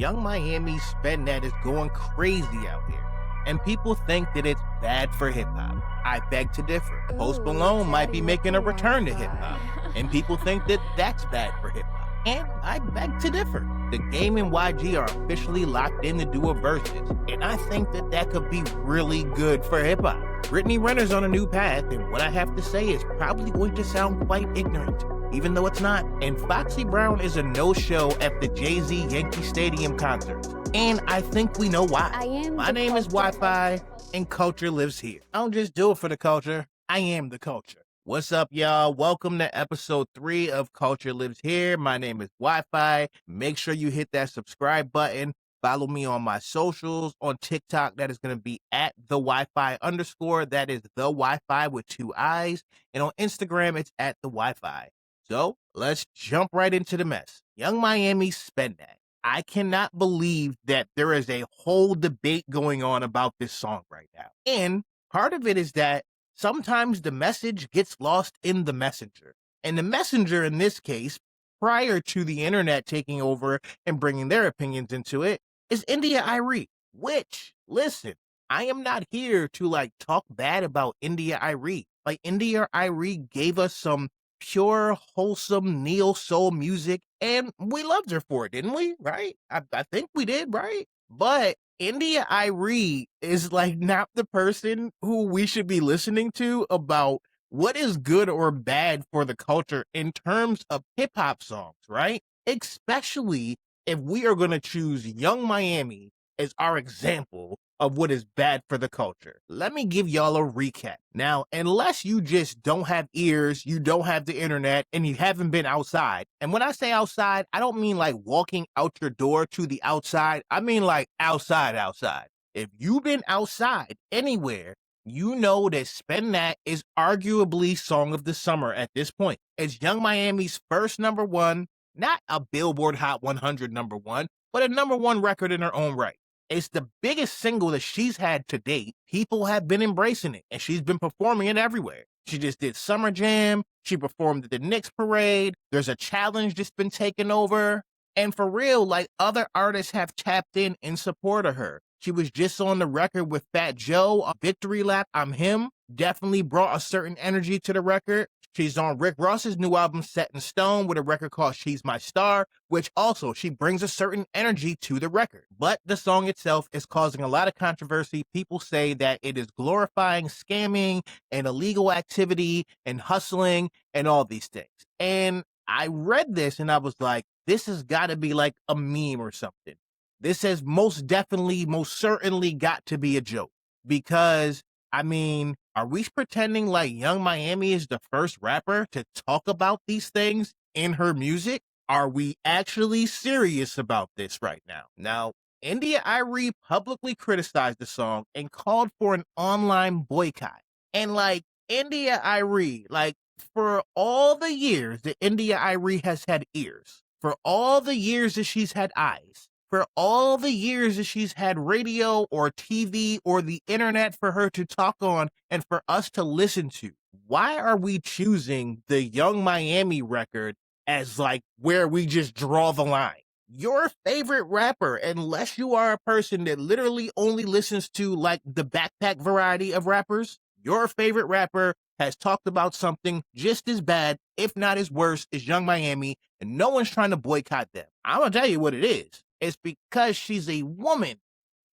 Young Miami's Cenat is going crazy out here, and people think that it's bad for hip-hop. I beg to differ. Post Malone might be making a return to hip-hop, and people think that that's bad for hip-hop. And I beg to differ. The Game and YG are officially locked in to do a Verzuz, and I think that that could be really good for hip-hop. Brittany Renner's on a new path, and what I have to say is probably going to sound quite ignorant, even though it's not. And Foxy Brown is a no-show at the Jay-Z Yankee Stadium concert, and I think we know why. My name is Wi-Fi, and culture lives here. I don't just do it for the culture, I am the culture. What's up, y'all? Welcome to episode 3 of Culture Lives Here. My name is Wi-Fi. Make sure you hit that subscribe button. Follow me on my socials. On TikTok, that is going to be at the Wi-Fi _. That is the Wi-Fi with 2 I's. And on Instagram, it's at the Wi-Fi. So let's jump right into the mess. Young Miami Cenat. I cannot believe that there is a whole debate going on about this song right now. And part of it is that sometimes the message gets lost in the messenger. And the messenger in this case, prior to the internet taking over and bringing their opinions into it, is India.Arie, which, listen, I am not here to talk bad about India.Arie. India.Arie gave us some pure, wholesome neo-soul music, and we loved her for it, didn't we? Right? I think we did, right? But India.Arie is not the person who we should be listening to about what is good or bad for the culture in terms of hip-hop songs, right? Especially if we are going to choose Young Miami as our example of what is bad for the culture. Let me give y'all a recap. Now, unless you just don't have ears, you don't have the internet, and you haven't been outside. And when I say outside, I don't mean walking out your door to the outside. I mean outside. If you've been outside anywhere, you know that Cenat is arguably Song of the Summer at this point. It's Young Miami's first #1, not a Billboard Hot 100 #1, but a #1 record in her own right. It's the biggest single that she's had to date. People have been embracing it, and she's been performing it everywhere. She just did Summer Jam. She performed at the Knicks Parade. There's a challenge that's been taken over. And for real, other artists have tapped in support of her. She was just on the record with Fat Joe, a Victory Lap, I'm Him. Definitely brought a certain energy to the record. She's on Rick Ross's new album, Set in Stone, with a record called She's My Star, which also she brings a certain energy to the record. But the song itself is causing a lot of controversy. People say that it is glorifying scamming and illegal activity and hustling and all these things. And I read this and I was like, this has got to be a meme or something. This has most certainly got to be a joke. Because, are we pretending Young Miami is the first rapper to talk about these things in her music? Are we actually serious about this right now? Now, India.Arie publicly criticized the song and called for an online boycott. And India.Arie, for all the years that India.Arie has had ears, for all the years that she's had eyes, for all the years that she's had radio or TV or the internet for her to talk on and for us to listen to, why are we choosing the Young Miami record as where we just draw the line? Your favorite rapper, unless you are a person that literally only listens to the backpack variety of rappers, your favorite rapper has talked about something just as bad, if not as worse, as Young Miami, and no one's trying to boycott them. I'm gonna tell you what it is. It's because she's a woman,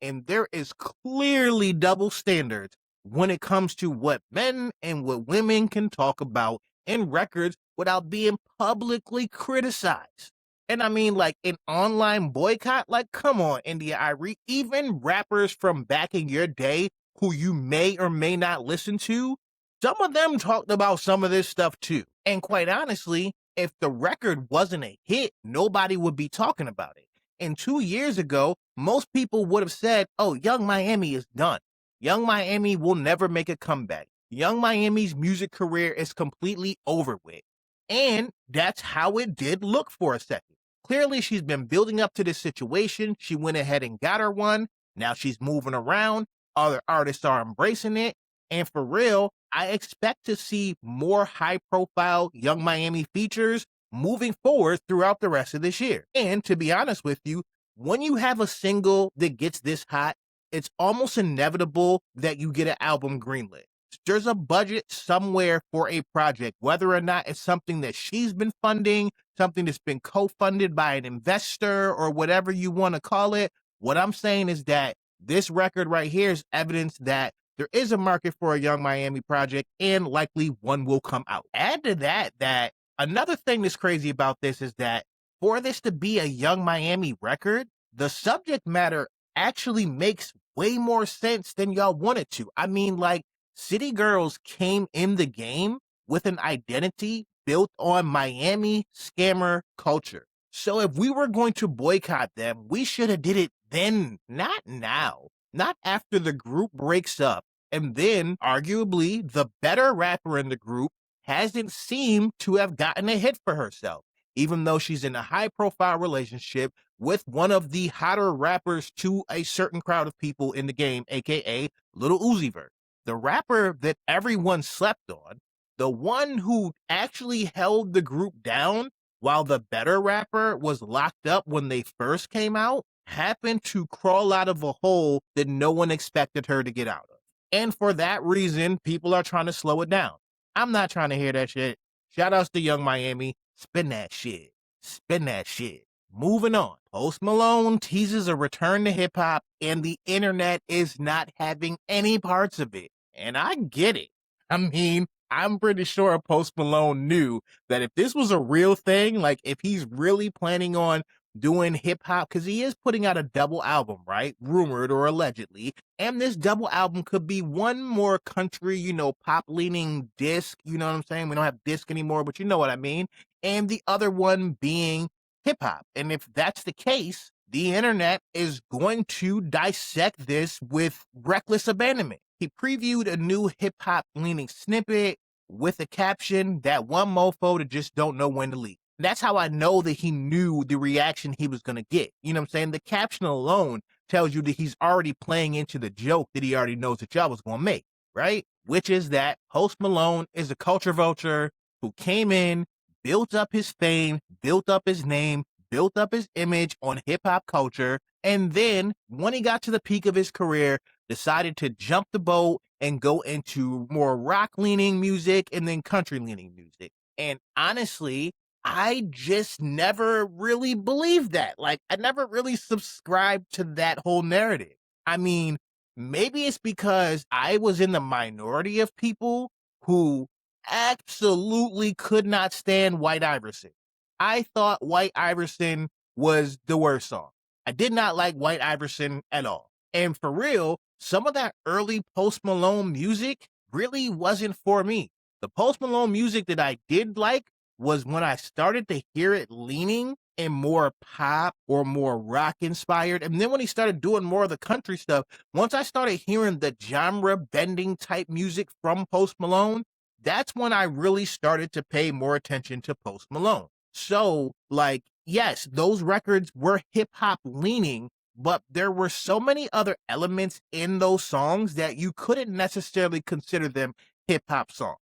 and there is clearly double standards when it comes to what men and what women can talk about in records without being publicly criticized. And an online boycott, come on, India.Arie. Even rappers from back in your day who you may or may not listen to, some of them talked about some of this stuff too. And quite honestly, if the record wasn't a hit, nobody would be talking about it. And 2 years ago, most people would have said, oh, Young Miami is done. Young Miami will never make a comeback. Young Miami's music career is completely over with. And that's how it did look for a second. Clearly, she's been building up to this situation. She went ahead and got her one. Now she's moving around. Other artists are embracing it. And for real, I expect to see more high-profile Young Miami features moving forward throughout the rest of this year. And to be honest with you, when you have a single that gets this hot, it's almost inevitable that you get an album greenlit. There's a budget somewhere for a project, whether or not it's something that she's been funding, something that's been co-funded by an investor, or whatever you want to call it. What I'm saying is that this record right here is evidence that there is a market for a Young Miami project, and likely one will come out. Add to that another thing that's crazy about this is that for this to be a Young Miami record, the subject matter actually makes way more sense than y'all want it to. I mean, like, City Girls came in the game with an identity built on Miami scammer culture. So if we were going to boycott them, we should have did it then, not now. Not after the group breaks up, and then, arguably, the better rapper in the group hasn't seemed to have gotten a hit for herself, even though she's in a high-profile relationship with one of the hotter rappers to a certain crowd of people in the game, aka Lil Uzi Vert. The rapper that everyone slept on, the one who actually held the group down while the better rapper was locked up when they first came out, happened to crawl out of a hole that no one expected her to get out of. And for that reason, people are trying to slow it down. I'm not trying to hear that shit. Shout outs to Young Miami. Spin that shit. Spin that shit. Moving on. Post Malone teases a return to hip hop, and the internet is not having any parts of it. And I get it. I mean, I'm pretty sure Post Malone knew that if this was a real thing, like if he's really planning on doing hip hop, because he is putting out a double album, right? Rumored or allegedly. And this double album could be one more country, pop leaning disc. You know what I'm saying? We don't have disc anymore, but you know what I mean. And the other one being hip hop. And if that's the case, the internet is going to dissect this with reckless abandonment. He previewed a new hip hop leaning snippet with a caption, "That one mofo that just don't know when to leave." That's how I know that he knew the reaction he was going to get. You know what I'm saying? The caption alone tells you that he's already playing into the joke that he already knows that y'all was going to make, right? Which is that Post Malone is a culture vulture who came in, built up his fame, built up his name, built up his image on hip hop culture, and then when he got to the peak of his career, decided to jump the boat and go into more rock leaning music and then country leaning music. And honestly, I just never really believed that. Like, I never really subscribed to that whole narrative. I mean, maybe it's because I was in the minority of people who absolutely could not stand White Iverson. I thought White Iverson was the worst song. I did not like White Iverson at all. And for real, some of that early Post Malone music really wasn't for me. The Post Malone music that I did like was when I started to hear it leaning in more pop or more rock inspired. And then when he started doing more of the country stuff, once I started hearing the genre bending type music from Post Malone, that's when I really started to pay more attention to Post Malone. So, like, yes, those records were hip hop leaning, but there were so many other elements in those songs that you couldn't necessarily consider them hip hop songs.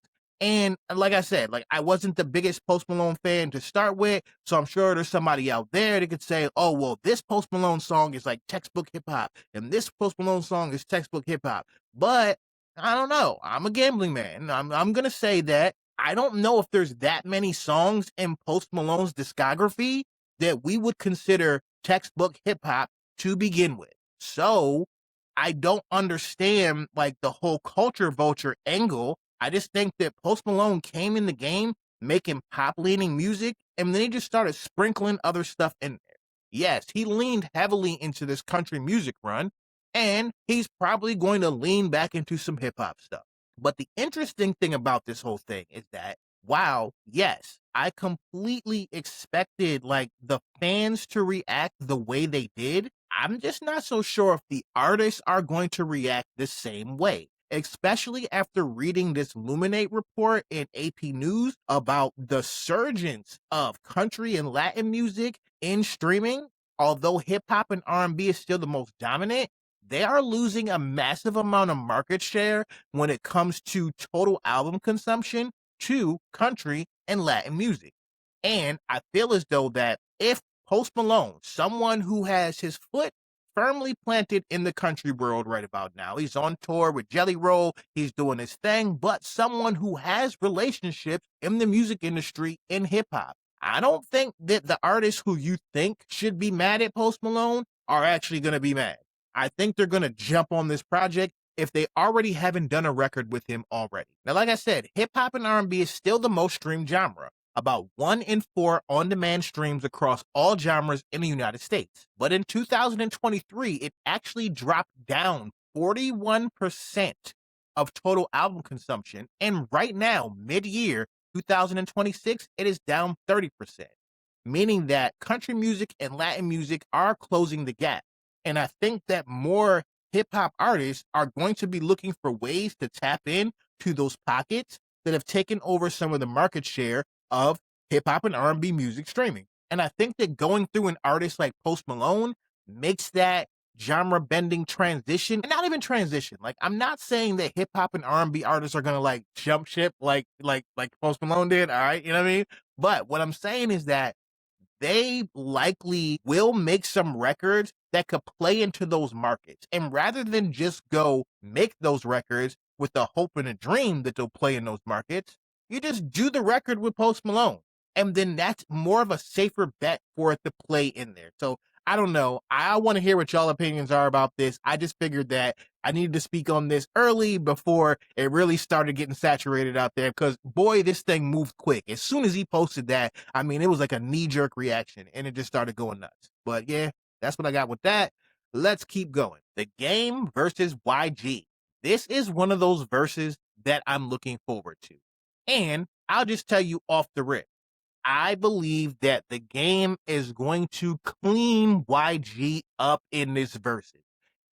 And like I said, like, I wasn't the biggest Post Malone fan to start with, so I'm sure there's somebody out there that could say, oh, well, this Post Malone song is like textbook hip hop, and this Post Malone song is textbook hip hop. But I don't know. I'm a gambling man. I'm going to say that I don't know if there's that many songs in Post Malone's discography that we would consider textbook hip hop to begin with. So I don't understand, like, the whole culture vulture angle. I just think that Post Malone came in the game making pop leaning music, and then he just started sprinkling other stuff in there. Yes, he leaned heavily into this country music run, and he's probably going to lean back into some hip hop stuff. But the interesting thing about this whole thing is that, wow, yes, I completely expected, like, the fans to react the way they did. I'm just not so sure if the artists are going to react the same way, especially after reading this Luminate report in AP News about the surgence of country and Latin music in streaming. Although hip hop and R&B is still the most dominant, they are losing a massive amount of market share when it comes to total album consumption to country and Latin music. And I feel as though that if Post Malone, someone who has his foot firmly planted in the country world right about now. He's on tour with Jelly Roll. He's doing his thing, but someone who has relationships in the music industry in hip hop. I don't think that the artists who you think should be mad at Post Malone are actually going to be mad. I think they're going to jump on this project if they already haven't done a record with him already. Now, like I said, hip hop and R&B is still the most streamed genre. About 1 in 4 on-demand streams across all genres in the United States. But in 2023, it actually dropped down 41% of total album consumption. And right now, mid-year 2026, it is down 30%, meaning that country music and Latin music are closing the gap. And I think that more hip-hop artists are going to be looking for ways to tap in to those pockets that have taken over some of the market share of hip-hop and R&B music streaming. And I think that going through an artist like Post Malone makes that genre-bending transition, and not even transition. Like, I'm not saying that hip-hop and R&B artists are going to, like, jump ship like Post Malone did, all right? You know what I mean? But what I'm saying is that they likely will make some records that could play into those markets. And rather than just go make those records with the hope and a dream that they'll play in those markets, you just do the record with Post Malone. And then that's more of a safer bet for it to play in there. So I don't know. I want to hear what y'all opinions are about this. I just figured that I needed to speak on this early before it really started getting saturated out there, because boy, this thing moved quick. As soon as he posted that, I mean, it was like a knee-jerk reaction and it just started going nuts. But yeah, that's what I got with that. Let's keep going. The Game versus YG. This is one of those verses that I'm looking forward to. And I'll just tell you off the rip, I believe that the Game is going to clean YG up in this verses.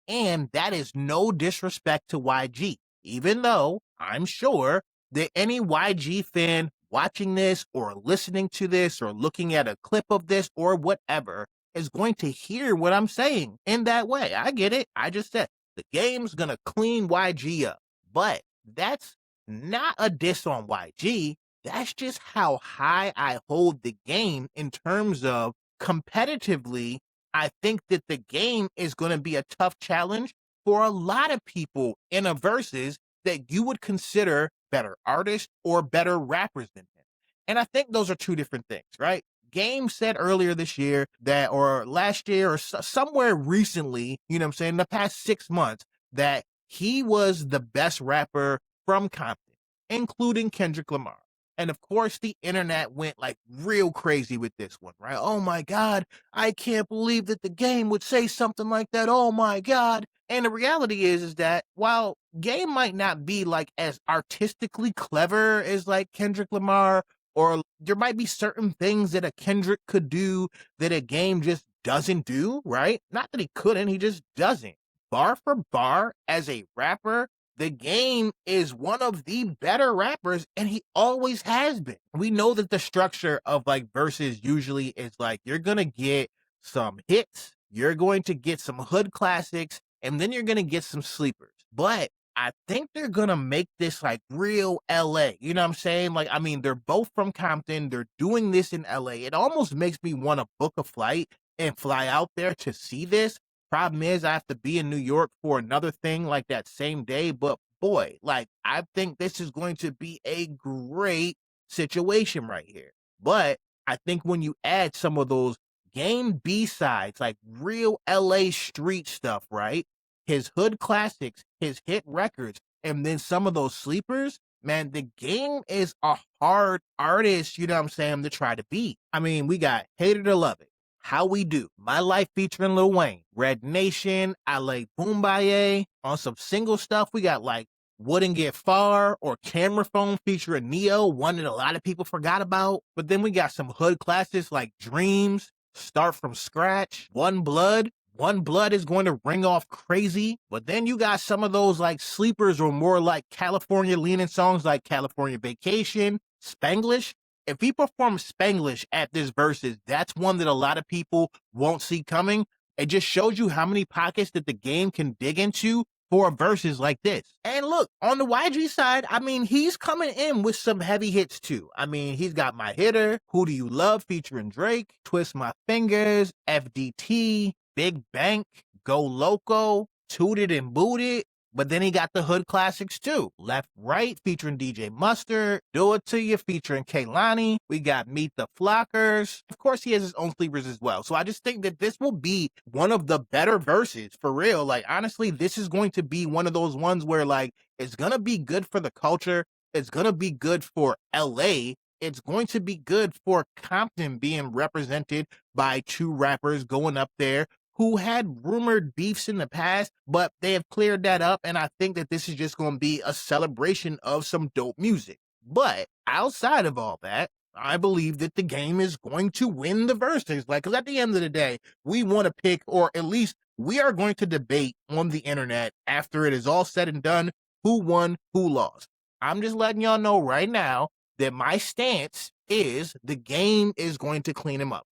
And that is no disrespect to YG, even though I'm sure that any YG fan watching this or listening to this or looking at a clip of this or whatever is going to hear what I'm saying in that way. I get it. I just said the Game's going to clean YG up. But that's not a diss on YG. That's just how high I hold the Game in terms of competitively. I think that the Game is going to be a tough challenge for a lot of people in a versus that you would consider better artists or better rappers than him. And I think those are two different things, right? Game said earlier this year that, or last year, or somewhere recently, you know what I'm saying, the past 6 months, that he was the best rapper from Compton, including Kendrick Lamar. And of course, the internet went like real crazy with this one, right? Oh my God, I can't believe that the Game would say something like that. Oh my God. And the reality is that while Game might not be like as artistically clever as like Kendrick Lamar, or there might be certain things that a Kendrick could do that a Game just doesn't do, right? Not that he couldn't, he just doesn't. Bar for bar, as a rapper, the Game is one of the better rappers, and he always has been. We know that the structure of like verses usually is like, you're going to get some hits, you're going to get some hood classics, and then you're going to get some sleepers. But I think they're going to make this like real LA. You know what I'm saying? Like, I mean, they're both from Compton. They're doing this in LA. It almost makes me want to book a flight and fly out there to see this. Problem is, I have to be in New York for another thing like that same day. But boy, like, I think this is going to be a great situation right here. But I think when you add some of those Game B-sides, like real LA street stuff, right? His hood classics, his hit records, and then some of those sleepers, man, the Game is a hard artist, you know what I'm saying, to try to beat. I mean, we got Hate It or Love It, How We Do, My Life featuring Lil Wayne, Red Nation, I Like Boombaye. On some single stuff, we got like Wouldn't Get Far or Camera Phone featuring Neo, one that a lot of people forgot about. But then we got some hood classics like Dreams, Start From Scratch, One Blood. One Blood is going to ring off crazy. But then you got some of those like sleepers or more like California leaning songs like California Vacation, Spanglish. If he performs Spanglish at this versus, that's one that a lot of people won't see coming. It just shows you how many pockets that the Game can dig into for verses like this. And look, on the YG side, I mean, he's coming in with some heavy hits too. I mean, he's got My Hitter, Who Do You Love featuring Drake, Twist My Fingers, FDT, Big Bank, Go Loco, Tooted and Booted. But then he got the hood classics too. Left Right featuring DJ Mustard, Do It To You featuring Kaylani. We got Meet the Flockers. Of course, he has his own sleepers as well. So I just think that this will be one of the better verses for real. Like, honestly, this is going to be one of those ones where like, it's going to be good for the culture. It's going to be good for LA. It's going to be good for Compton being represented by two rappers going up there who had rumored beefs in the past, but they have cleared that up, and I think that this is just going to be a celebration of some dope music. But outside of all that, I believe that the game is going to win the verses. Like, because at the end of the day, we want to pick, or at least we are going to debate on the internet after it is all said and done, who won, who lost. I'm just letting y'all know right now that my stance is the game is going to clean him up.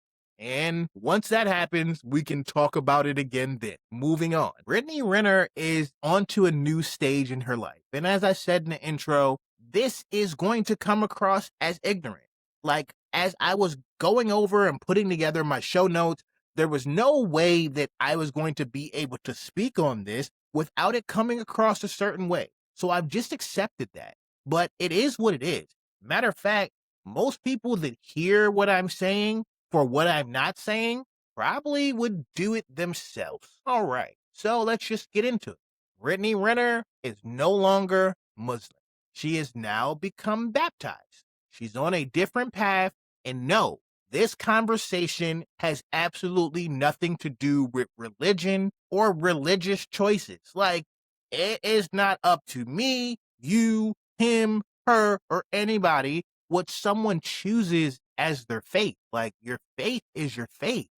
And once that happens, we can talk about it again then. Moving on. Brittany Renner is onto a new stage in her life. And as I said in the intro, this is going to come across as ignorant. Like, as I was going over and putting together my show notes, there was no way that I was going to be able to speak on this without it coming across a certain way. So I've just accepted that. But it is what it is. Matter of fact, most people that hear what I'm saying for what I'm not saying probably would do it themselves. All right, so let's just get into it. Brittany Renner is no longer Muslim. She has now become baptized. She's on a different path, and no, this conversation has absolutely nothing to do with religion or religious choices. Like, it is not up to me, you, him, her, or anybody what someone chooses as their faith. Like, your faith is your faith.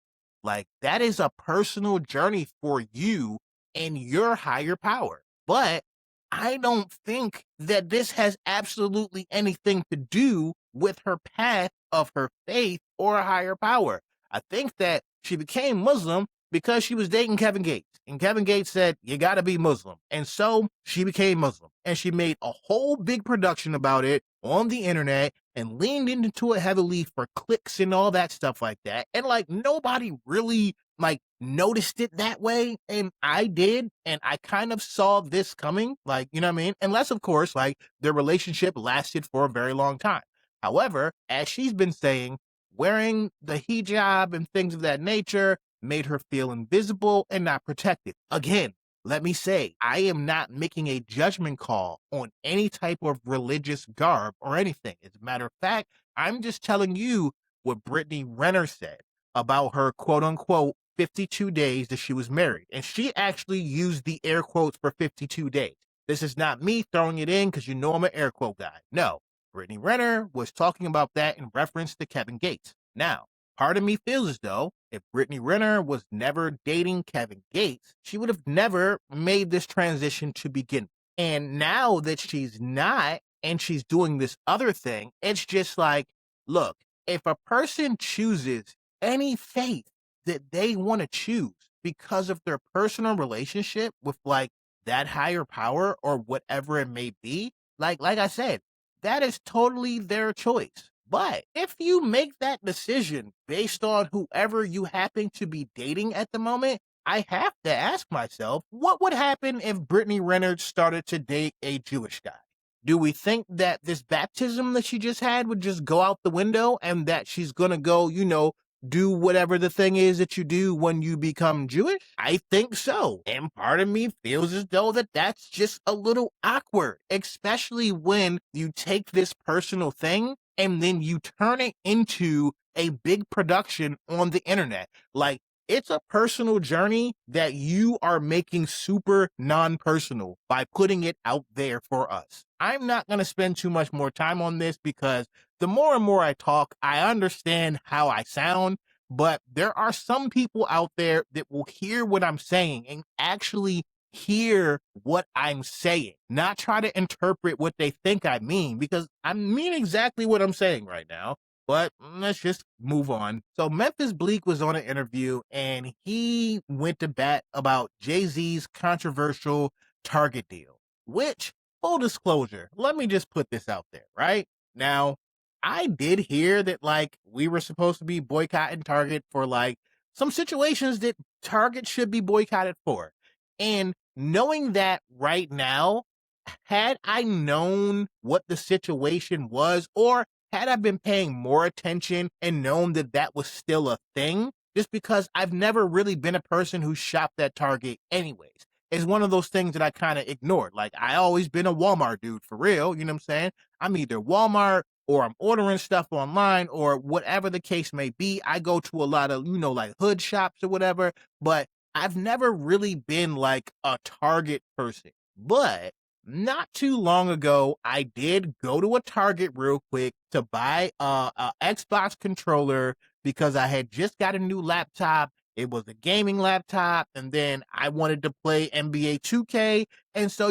Like, that is a personal journey for you and your higher power. But I don't think that this has absolutely anything to do with her path of her faith or a higher power. I think that she became Muslim because she was dating Kevin Gates. And Kevin Gates said, you gotta be Muslim. And so she became Muslim. And she made a whole big production about it on the internet and leaned into it heavily for clicks and all that stuff like that. And like, nobody really like noticed it that way. And I did. And I kind of saw this coming, like, you know what I mean? Unless, of course, like, their relationship lasted for a very long time. However, as she's been saying, wearing the hijab and things of that nature made her feel invisible and not protected. Again, let me say, I am not making a judgment call on any type of religious garb or anything. As a matter of fact, I'm just telling you what Brittany Renner said about her quote unquote 52 days that she was married. And she actually used the air quotes for 52 days. This is not me throwing it in because you know I'm an air quote guy. No, Brittany Renner was talking about that in reference to Kevin Gates. Now, part of me feels as though if Brittany Renner was never dating Kevin Gates, she would have never made this transition to begin. And now that she's not, and she's doing this other thing, it's just like, look, if a person chooses any faith that they want to choose because of their personal relationship with like that higher power or whatever it may be, like I said, that is totally their choice. But if you make that decision based on whoever you happen to be dating at the moment, I have to ask myself, what would happen if Brittany Renner started to date a Jewish guy? Do we think that this baptism that she just had would just go out the window and that she's going to go, you know, do whatever the thing is that you do when you become Jewish? I think so. And part of me feels as though that that's just a little awkward, especially when you take this personal thing and then you turn it into a big production on the internet. Like, it's a personal journey that you are making super non-personal by putting it out there for us. I'm not going to spend too much more time on this because the more and more I talk, I understand how I sound, but there are some people out there that will hear what I'm saying and actually hear what I'm saying, not try to interpret what they think I mean, because I mean exactly what I'm saying right now. But let's just move on. So Memphis Bleek was on an interview and he went to bat about Jay-Z's controversial Target deal, which, full disclosure, let me just put this out there, right? Now, I did hear that, like, we were supposed to be boycotting Target for, like, some situations that Target should be boycotted for. And knowing that right now, had I known what the situation was, or had I been paying more attention and known that that was still a thing, just because I've never really been a person who shopped at Target anyways. It's one of those things that I kind of ignored. Like, I always been a Walmart dude for real, you know what I'm saying? I'm either Walmart or I'm ordering stuff online or whatever the case may be. I go to a lot of, like hood shops or whatever, but I've never really been like a Target person. But not too long ago, I did go to a Target real quick to buy a Xbox controller because I had just got a new laptop. It was a gaming laptop, and then I wanted to play NBA 2K. And so,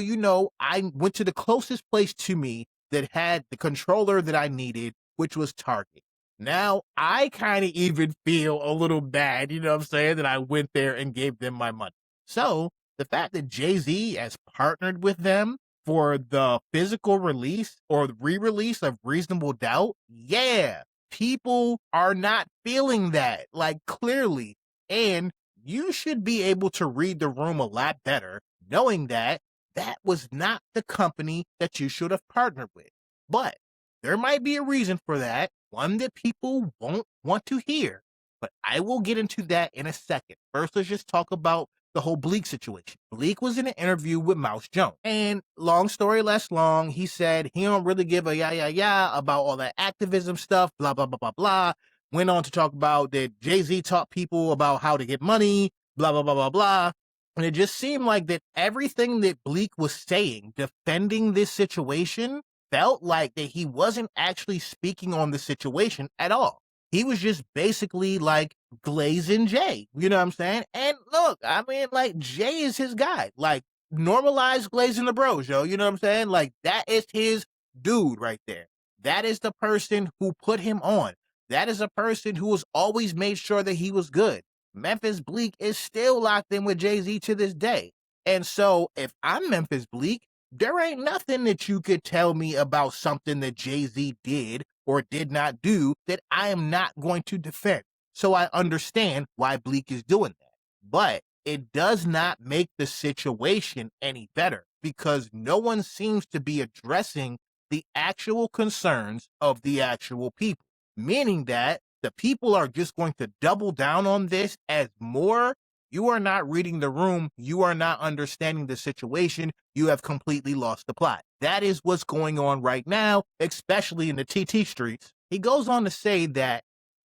I went to the closest place to me that had the controller that I needed, which was Target. Now, I kind of even feel a little bad, you know what I'm saying, that I went there and gave them my money. So, the fact that Jay-Z has partnered with them for the physical release or re-release of Reasonable Doubt, yeah, people are not feeling that, like, clearly. And you should be able to read the room a lot better, knowing that that was not the company that you should have partnered with. But there might be a reason for that, one that people won't want to hear. But I will get into that in a second. First, let's just talk about the whole Bleek situation. Bleek was in an interview with Mouse Jones. And long story less long, he said he don't really give a yeah about all that activism stuff, blah, blah, blah, blah, blah. Went on to talk about that Jay-Z taught people about how to get money, blah, blah, blah, blah, blah. And it just seemed like that everything that Bleek was saying, defending this situation, felt like that he wasn't actually speaking on the situation at all. He was just basically like glazing Jay, you know what I'm saying? And look, I mean, like, Jay is his guy. Like, normalize glazing the bros, yo, you know what I'm saying? Like, that is his dude right there. That is the person who put him on. That is a person who has always made sure that he was good. Memphis Bleek is still locked in with Jay-Z to this day. And so if I'm Memphis Bleek, there ain't nothing that you could tell me about something that Jay-Z did or did not do that I am not going to defend. So I understand why Bleek is doing that. But it does not make the situation any better because no one seems to be addressing the actual concerns of the actual people, meaning that the people are just going to double down on this as more. You are not reading the room. You are not understanding the situation. You have completely lost the plot. That is what's going on right now, especially in the TT streets. He goes on to say that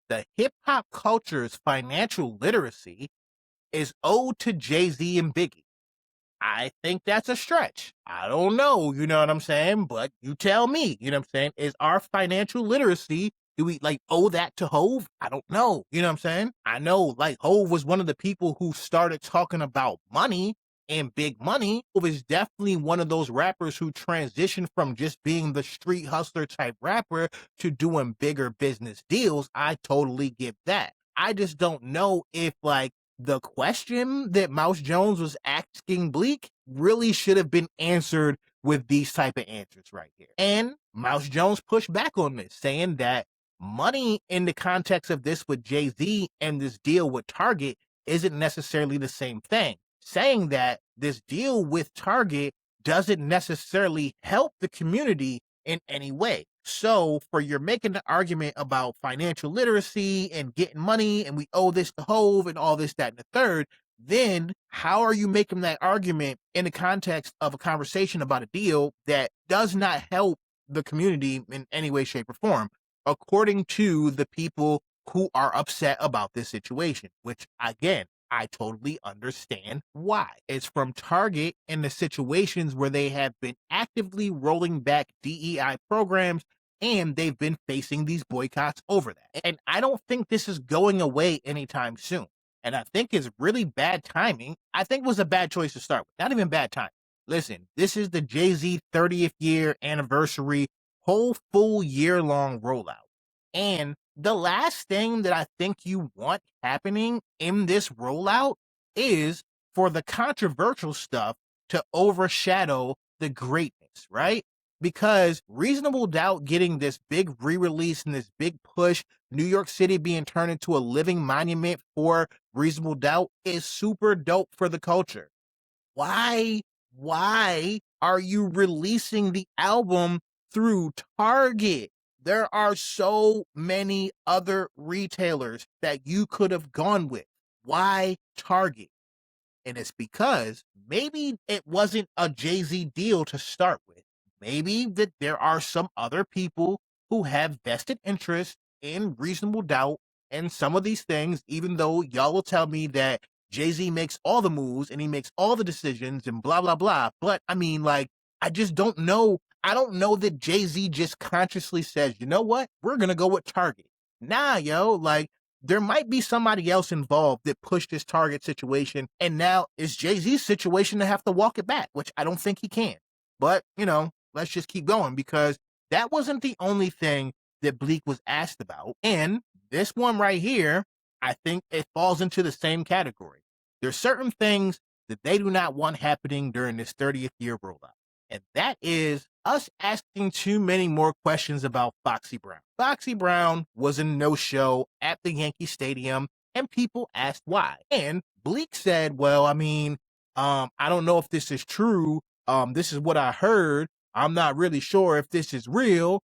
the hip-hop culture's financial literacy is owed to Jay-Z and Biggie. I think that's a stretch. I don't know, you know what I'm saying? But you tell me, you know what I'm saying? Is our financial literacy, do we like owe that to Hove? I don't know. You know what I'm saying? I know like Hove was one of the people who started talking about money and big money. Hove is definitely one of those rappers who transitioned from just being the street hustler type rapper to doing bigger business deals. I totally get that. I just don't know if like the question that Mouse Jones was asking Bleek really should have been answered with these type of answers right here. And Mouse Jones pushed back on this, saying that money in the context of this with Jay-Z and this deal with Target isn't necessarily the same thing, saying that this deal with Target doesn't necessarily help the community in any way. So for you're making the argument about financial literacy and getting money and we owe this to Hove and all this, that, and the third, then how are you making that argument in the context of a conversation about a deal that does not help the community in any way, shape, or form, according to the people who are upset about this situation, which again, I totally understand why. It's from Target and the situations where they have been actively rolling back DEI programs and they've been facing these boycotts over that. And I don't think this is going away anytime soon. And I think it's really bad timing. I think it was a bad choice to start with. Not even bad time. Listen, this is the Jay-Z 30th year anniversary, whole full year-long rollout. And the last thing that I think you want happening in this rollout is for the controversial stuff to overshadow the greatness, right? Because Reasonable Doubt getting this big re-release and this big push, New York City being turned into a living monument for Reasonable Doubt is super dope for the culture. Why are you releasing the album through Target? There are so many other retailers that you could have gone with. Why Target? And it's because maybe it wasn't a Jay-Z deal to start with. Maybe that there are some other people who have vested interest in Reasonable Doubt and some of these things, even though y'all will tell me that Jay-Z makes all the moves and he makes all the decisions and blah, blah, blah. But I mean, like, I just don't know. I don't know that Jay-Z just consciously says, you know what? We're going to go with Target. Nah, yo, like, there might be somebody else involved that pushed this Target situation, and now it's Jay-Z's situation to have to walk it back, which I don't think he can. But, let's just keep going, because that wasn't the only thing that Bleek was asked about. And this one right here, I think it falls into the same category. There's certain things that they do not want happening during this 30th year rollout. And that is us asking too many more questions about Foxy Brown. Foxy Brown was a no-show at the Yankee Stadium, and people asked why. And Bleek said, well, I mean, I don't know if this is true. This is what I heard. I'm not really sure if this is real,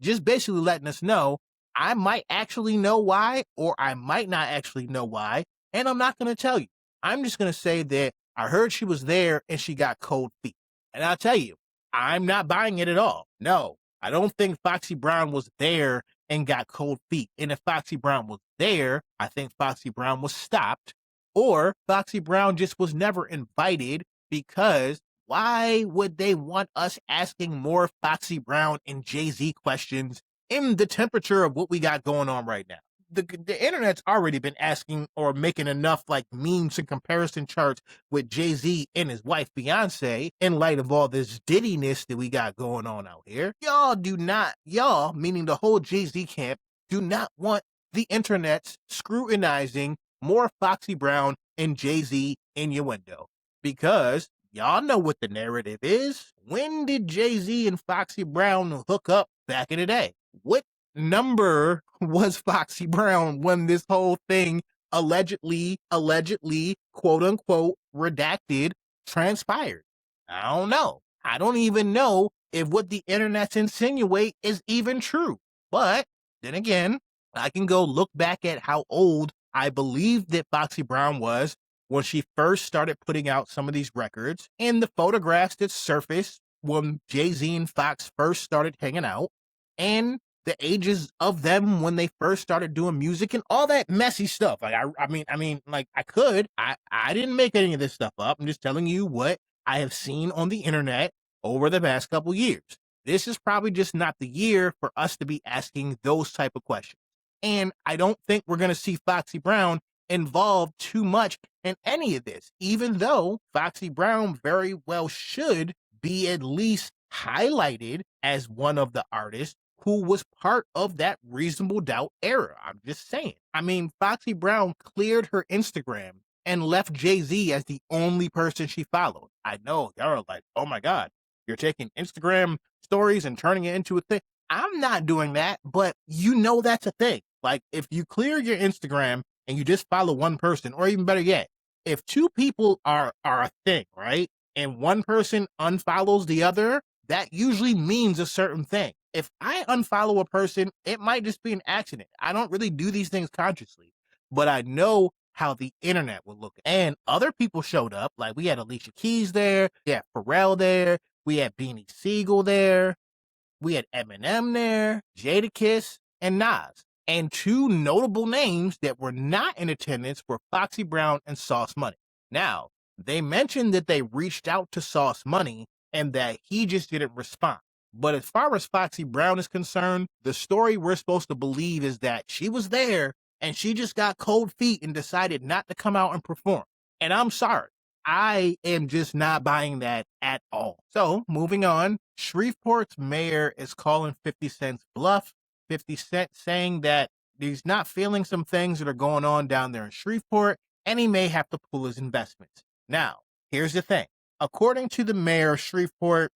just basically letting us know I might actually know why, or I might not actually know why, and I'm not going to tell you. I'm just going to say that I heard she was there and she got cold feet. And I'll tell you, I'm not buying it at all. No, I don't think Foxy Brown was there and got cold feet. And if Foxy Brown was there, I think Foxy Brown was stopped, or Foxy Brown just was never invited, because why would they want us asking more Foxy Brown and Jay-Z questions in the temperature of what we got going on right now? The internet's already been asking or making enough like memes and comparison charts with Jay-Z and his wife Beyonce in light of all this Diddy-ness that we got going on out here. Y'all, meaning the whole Jay-Z camp, do not want the internet's scrutinizing more Foxy Brown and Jay-Z in your window. Because y'all know what the narrative is. When did Jay-Z and Foxy Brown hook up back in the day? What number was Foxy Brown when this whole thing allegedly, quote unquote, redacted transpired? I don't know. I don't even know if what the internet's insinuate is even true. But then again, I can go look back at how old I believe that Foxy Brown was when she first started putting out some of these records, and the photographs that surfaced when Jay-Z and Fox first started hanging out, and the ages of them when they first started doing music and all that messy stuff. Like, I didn't make any of this stuff up. I'm just telling you what I have seen on the internet over the past couple years. This is probably just not the year for us to be asking those type of questions. And I don't think we're going to see Foxy Brown involved too much in any of this, even though Foxy Brown very well should be at least highlighted as one of the artists who was part of that Reasonable Doubt era. I'm just saying. I mean, Foxy Brown cleared her Instagram and left Jay-Z as the only person she followed. I know, y'all are like, oh my God, you're taking Instagram stories and turning it into a thing. I'm not doing that, but that's a thing. Like, if you clear your Instagram and you just follow one person, or even better yet, if two people are a thing, right? And one person unfollows the other, that usually means a certain thing. If I unfollow a person, it might just be an accident. I don't really do these things consciously, but I know how the internet would look. And other people showed up. Like, we had Alicia Keys there, we had Pharrell there, we had Beanie Siegel there, we had Eminem there, Jadakiss, and Nas. And two notable names that were not in attendance were Foxy Brown and Sauce Money. Now, they mentioned that they reached out to Sauce Money and that he just didn't respond. But as far as Foxy Brown is concerned, the story we're supposed to believe is that she was there and she just got cold feet and decided not to come out and perform. And I'm sorry, I am just not buying that at all. So, moving on, Shreveport's mayor is calling 50 Cent's bluff. 50 Cent saying that he's not feeling some things that are going on down there in Shreveport, and he may have to pull his investments. Now, here's the thing. According to the mayor of Shreveport,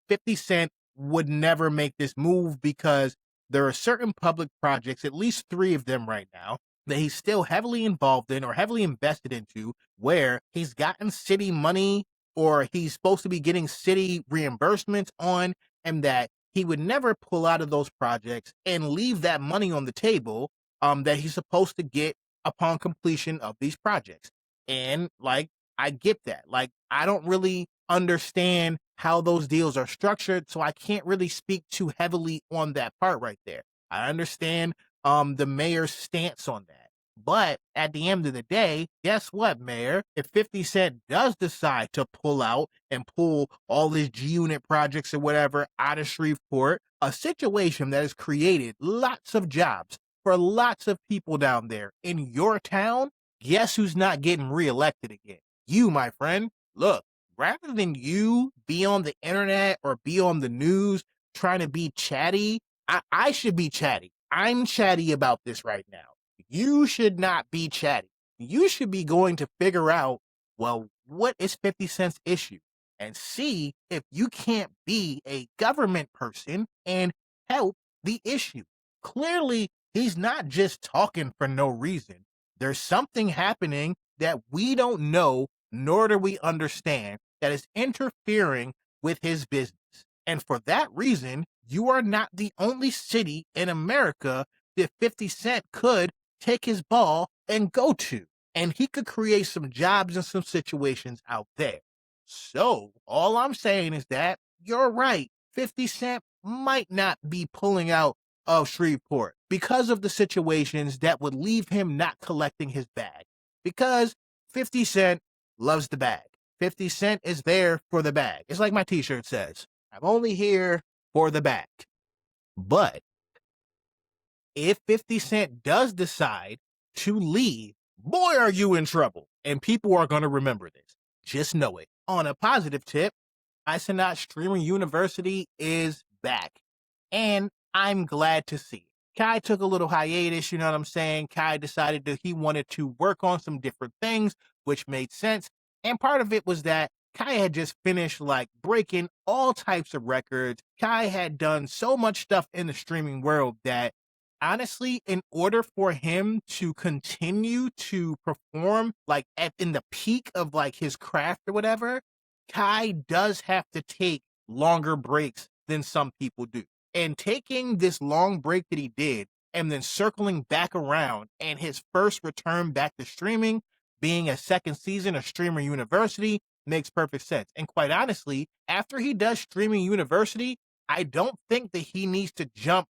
50 Cent would never make this move because there are certain public projects, at least 3 of them right now, that he's still heavily involved in or heavily invested into, where he's gotten city money or he's supposed to be getting city reimbursements on, and that he would never pull out of those projects and leave that money on the table that he's supposed to get upon completion of these projects. And like, I get that. Like, I don't really understand how those deals are structured, so I can't really speak too heavily on that part right there. I understand the mayor's stance on that. But at the end of the day, guess what, Mayor? If 50 Cent does decide to pull out and pull all his G Unit projects or whatever out of Shreveport, a situation that has created lots of jobs for lots of people down there in your town, guess who's not getting reelected again? You, my friend. Look, rather than you be on the internet or be on the news trying to be chatty, I should be chatty. I'm chatty about this right now. You should not be chatty. You should be going to figure out, well, what is 50 Cent's issue? And see if you can't be a government person and help the issue. Clearly, he's not just talking for no reason. There's something happening that we don't know, nor do we understand, that is interfering with his business. And for that reason, you are not the only city in America that 50 Cent could take his ball and go to. And he could create some jobs and some situations out there. So all I'm saying is that you're right. 50 Cent might not be pulling out of Shreveport because of the situations that would leave him not collecting his bag. Because 50 Cent loves the bag. 50 Cent is there for the bag. It's like my t-shirt says, I'm only here for the bag. But if 50 Cent does decide to leave, boy, are you in trouble. And people are going to remember this. Just know it. On a positive tip, Cenat Streaming University is back. And I'm glad to see it. Kai took a little hiatus, you know what I'm saying? Kai decided that he wanted to work on some different things, which made sense. And part of it was that Kai had just finished like breaking all types of records. Kai had done so much stuff in the streaming world that honestly, in order for him to continue to perform like in the peak of like his craft or whatever, Kai does have to take longer breaks than some people do. And taking this long break that he did and then circling back around and his first return back to streaming being a second season of Streamer University makes perfect sense. And quite honestly, after he does Streaming University, I don't think that he needs to jump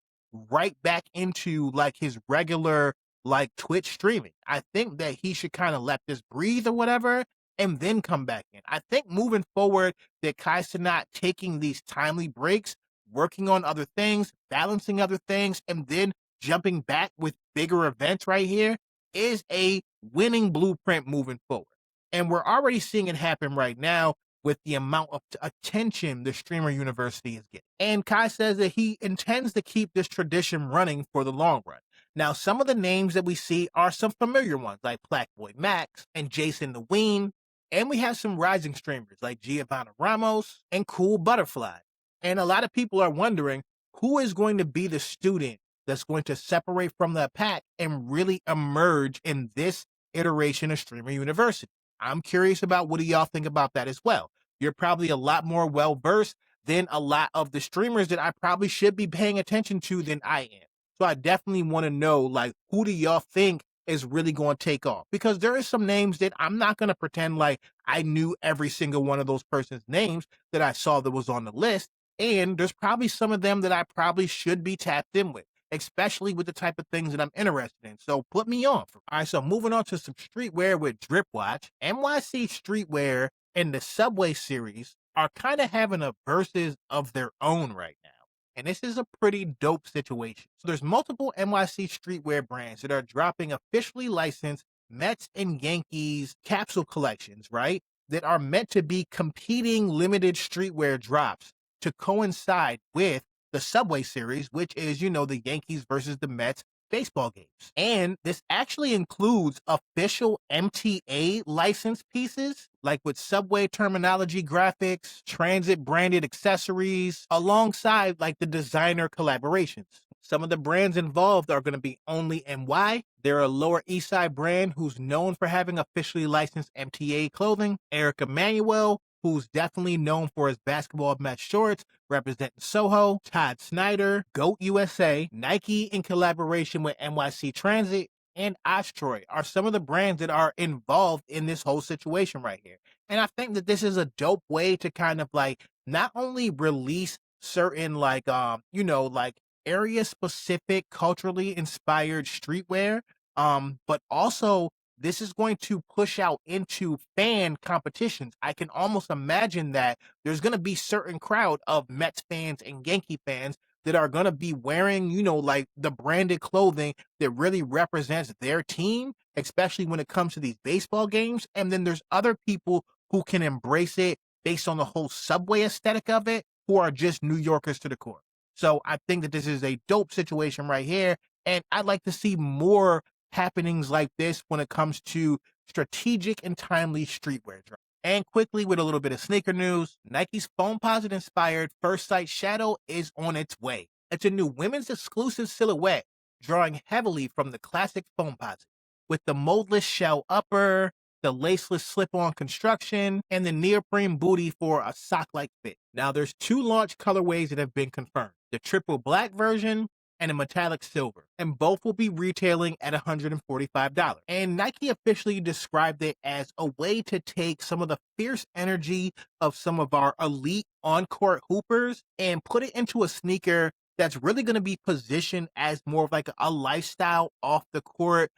right back into like his regular like Twitch streaming. I think that he should kind of let this breathe or whatever and then come back in. I think moving forward that Kai Cenat taking these timely breaks, working on other things, balancing other things, and then jumping back with bigger events right here is a winning blueprint moving forward. And we're already seeing it happen right now with the amount of attention the Streamer University is getting. And Kai says that he intends to keep this tradition running for the long run. Now, some of the names that we see are some familiar ones like Blackboy Max and Jason the Ween. And we have some rising streamers like Giovanna Ramos and Cool Butterfly. And a lot of people are wondering who is going to be the student that's going to separate from the pack and really emerge in this iteration of Streamer University. I'm curious about what do y'all think about that as well. You're probably a lot more well-versed than a lot of the streamers that I probably should be paying attention to than I am. So I definitely want to know, like, who do y'all think is really going to take off? Because there is some names that I'm not going to pretend like I knew every single one of those person's names that I saw that was on the list. And there's probably some of them that I probably should be tapped in with, especially with the type of things that I'm interested in. So put me on. All right, so moving on to some streetwear with Drip Watch. NYC Streetwear and the Subway series are kind of having a versus of their own right now. And this is a pretty dope situation. So there's multiple NYC streetwear brands that are dropping officially licensed Mets and Yankees capsule collections, right? That are meant to be competing limited streetwear drops to coincide with the Subway series, which is, you know, the Yankees versus the Mets baseball games. And this actually includes official MTA license pieces, like with subway terminology graphics, transit branded accessories, alongside like the designer collaborations. Some of the brands involved are going to be Only NY. They're a Lower East Side brand who's known for having officially licensed MTA clothing. Eric Emanuel, who's definitely known for his basketball mesh shorts, representing Soho. Todd Snyder, GOAT USA, Nike in collaboration with NYC Transit, and Ostroy are some of the brands that are involved in this whole situation right here. And I think that this is a dope way to kind of like not only release certain like like area specific culturally inspired streetwear, but also this is going to push out into fan competitions. I can almost imagine that there's going to be certain crowd of Mets fans and Yankee fans that are going to be wearing, like the branded clothing that really represents their team, especially when it comes to these baseball games. And then there's other people who can embrace it based on the whole subway aesthetic of it, who are just New Yorkers to the core. So I think that this is a dope situation right here. And I'd like to see more happenings like this when it comes to strategic and timely streetwear drops. And quickly, with a little bit of sneaker news, Nike's Foamposite-inspired First Sight Shadow is on its way. It's a new women's exclusive silhouette, drawing heavily from the classic Foamposite, with the moldless shell upper, the laceless slip-on construction, and the neoprene booty for a sock-like fit. Now, there's 2 launch colorways that have been confirmed: the triple black version and a metallic silver, and both will be retailing at $145. And Nike officially described it as a way to take some of the fierce energy of some of our elite on-court hoopers and put it into a sneaker that's really going to be positioned as more of like a lifestyle off the court,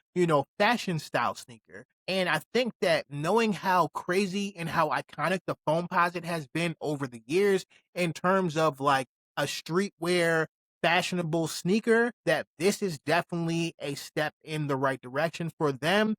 fashion style sneaker. And I think that knowing how crazy and how iconic the Foamposite has been over the years in terms of like a streetwear fashionable sneaker, that this is definitely a step in the right direction for them,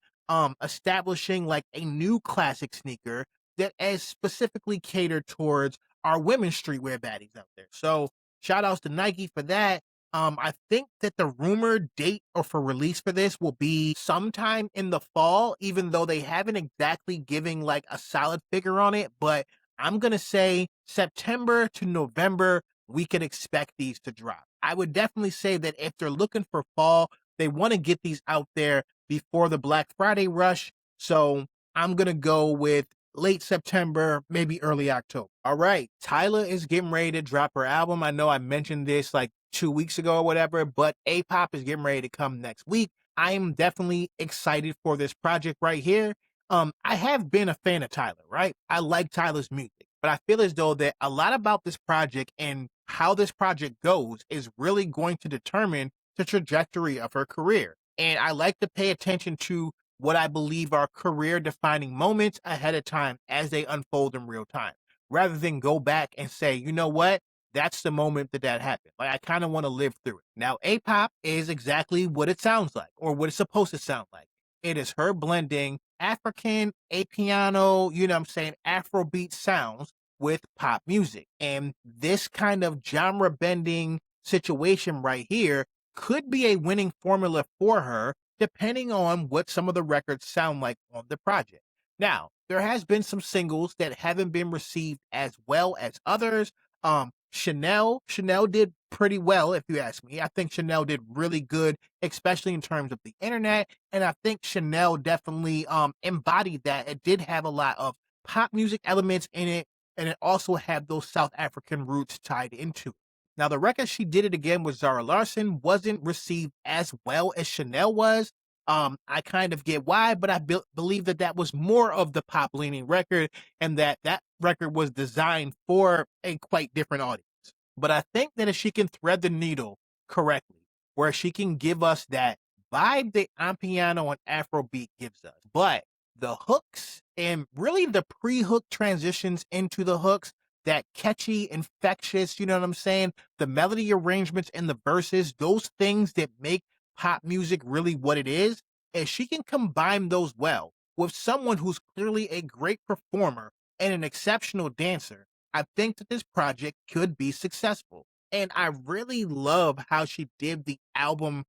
establishing like a new classic sneaker that is specifically catered towards our women's streetwear baddies out there. So shout outs to Nike for that. I think that the rumored date or for release for this will be sometime in the fall, even though they haven't exactly given like a solid figure on it, but I'm going to say September to November, we can expect these to drop. I would definitely say that if they're looking for fall, they want to get these out there before the Black Friday rush. So I'm going to go with late September, maybe early October. All right. Tyla is getting ready to drop her album. I know I mentioned this like 2 weeks ago or whatever, but A-Pop is getting ready to come next week. I'm definitely excited for this project right here. I have been a fan of Tyla, right? I like Tyla's music, but I feel as though that a lot about this project and how this project goes is really going to determine the trajectory of her career. And I like to pay attention to what I believe are career defining moments ahead of time as they unfold in real time, rather than go back and say, you know what? That's the moment that happened. Like, I kind of want to live through it. Now, A-Pop is exactly what it sounds like, or what it's supposed to sound like. It is her blending African, piano, Afrobeat sounds with pop music. And this kind of genre bending situation right here could be a winning formula for her, depending on what some of the records sound like on the project. Now, there has been some singles that haven't been received as well as others. Chanel did pretty well, if you ask me. I think Chanel did really good, especially in terms of the internet. And I think Chanel definitely embodied that. It did have a lot of pop music elements in it, and it also had those South African roots tied into it. Now, the record she did it again with Zara Larsson wasn't received as well as Chanel was. I kind of get why, but I believe that was more of the pop leaning record, and that record was designed for a quite different audience. But I think that if she can thread the needle correctly, where she can give us that vibe that Ampiano and Afrobeat gives us, but the hooks and really the pre-hook transitions into the hooks, that catchy, infectious, you know what I'm saying? The melody arrangements and the verses, those things that make pop music really what it is, and she can combine those well with someone who's clearly a great performer and an exceptional dancer, I think that this project could be successful. And I really love how she did the album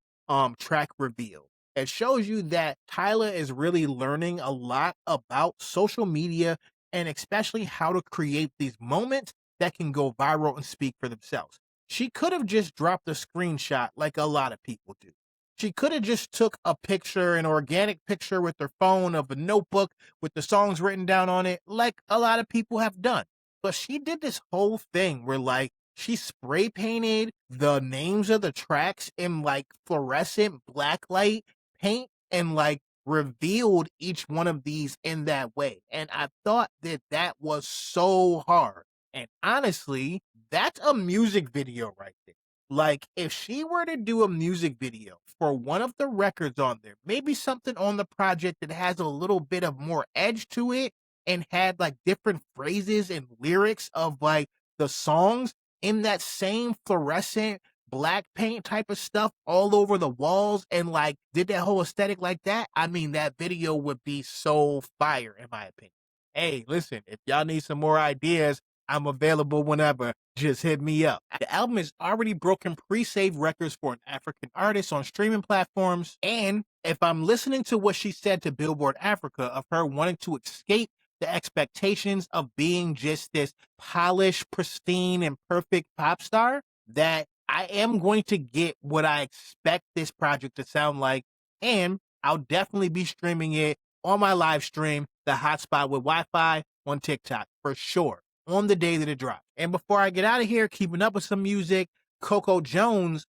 track reveal. It shows you that Tyla is really learning a lot about social media and especially how to create these moments that can go viral and speak for themselves. She could have just dropped a screenshot like a lot of people do. She could have just took a picture, an organic picture with her phone of a notebook with the songs written down on it, like a lot of people have done. But she did this whole thing where like she spray painted the names of the tracks in like fluorescent black light paint and like revealed each one of these in that way. And I thought that that was so hard. And honestly, that's a music video right there. Like, if she were to do a music video for one of the records on there, maybe something on the project that has a little bit of more edge to it and had like different phrases and lyrics of like the songs in that same fluorescent black paint type of stuff all over the walls and like did that whole aesthetic like that, I mean, that video would be so fire in my opinion. Hey, listen, if y'all need some more ideas, I'm available whenever. Just hit me up. The album has already broken pre-save records for an African artist on streaming platforms. And if I'm listening to what she said to Billboard Africa of her wanting to escape the expectations of being just this polished, pristine, and perfect pop star, that I am going to get what I expect this project to sound like. And I'll definitely be streaming it on my live stream, The Hotspot with Wi-Fi on TikTok, for sure, on the day that it drops. And before I get out of here, keeping up with some music, Coco Jones,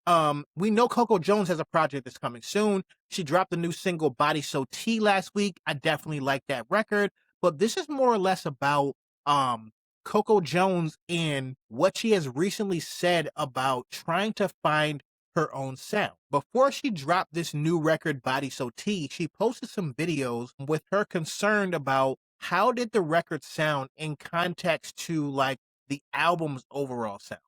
we know Coco Jones has a project that's coming soon. She dropped the new single Body So T last week. I definitely like that record, but this is more or less about Coco Jones and what she has recently said about trying to find her own sound. Before she dropped this new record, Body So T, she posted some videos with her concerned about how did the record sound in context to like the album's overall sound.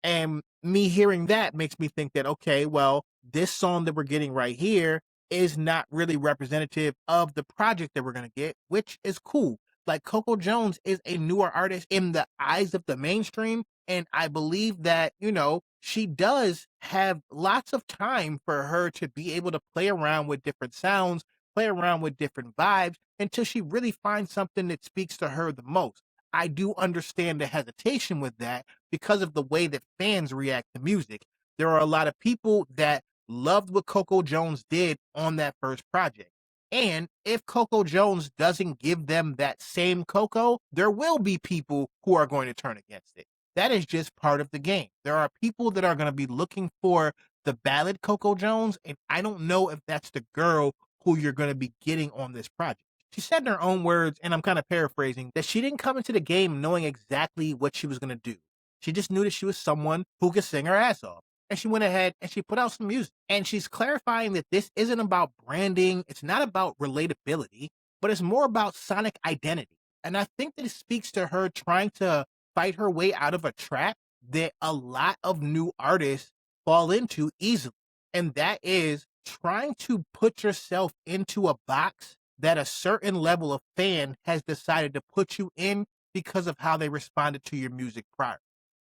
And me hearing that makes me think that, okay, well, this song that we're getting right here is not really representative of the project that we're going to get, which is cool. Like, Coco Jones is a newer artist in the eyes of the mainstream. And I believe that, you know, she does have lots of time for her to be able to play around with different sounds, play around with different vibes until she really finds something that speaks to her the most. I do understand the hesitation with that because of the way that fans react to music. There are a lot of people that loved what Coco Jones did on that first project. And if Coco Jones doesn't give them that same Coco, there will be people who are going to turn against it. That is just part of the game. There are people that are going to be looking for the ballad Coco Jones, and I don't know if that's the girl who you're going to be getting on this project. She said in her own words, and I'm kind of paraphrasing, that she didn't come into the game knowing exactly what she was going to do. She just knew that she was someone who could sing her ass off. And she went ahead and she put out some music. And she's clarifying that this isn't about branding. It's not about relatability, but it's more about sonic identity. And I think that it speaks to her trying to fight her way out of a trap that a lot of new artists fall into easily. And that is trying to put yourself into a box that a certain level of fan has decided to put you in because of how they responded to your music prior.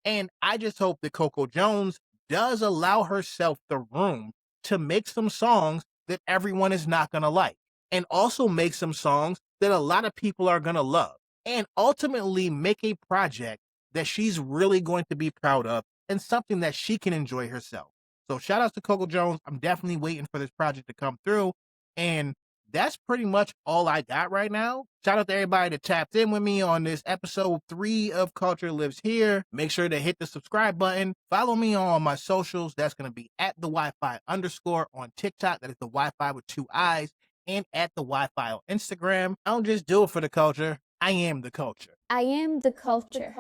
And I just hope that Coco Jones does allow herself the room to make some songs that everyone is not going to like, and also make some songs that a lot of people are going to love, and ultimately make a project that she's really going to be proud of and something that she can enjoy herself. So shout outs to Coco Jones. I'm definitely waiting for this project to come through. And that's pretty much all I got right now. Shout out to everybody that tapped in with me on this episode 3 of Culture Lives Here. Make sure to hit the subscribe button. Follow me on my socials. That's going to be at the Wi-Fi _ on TikTok. That is the Wi-Fi with 2 eyes. And at the Wi-Fi on Instagram. I don't just do it for the culture. I am the culture. I am the culture.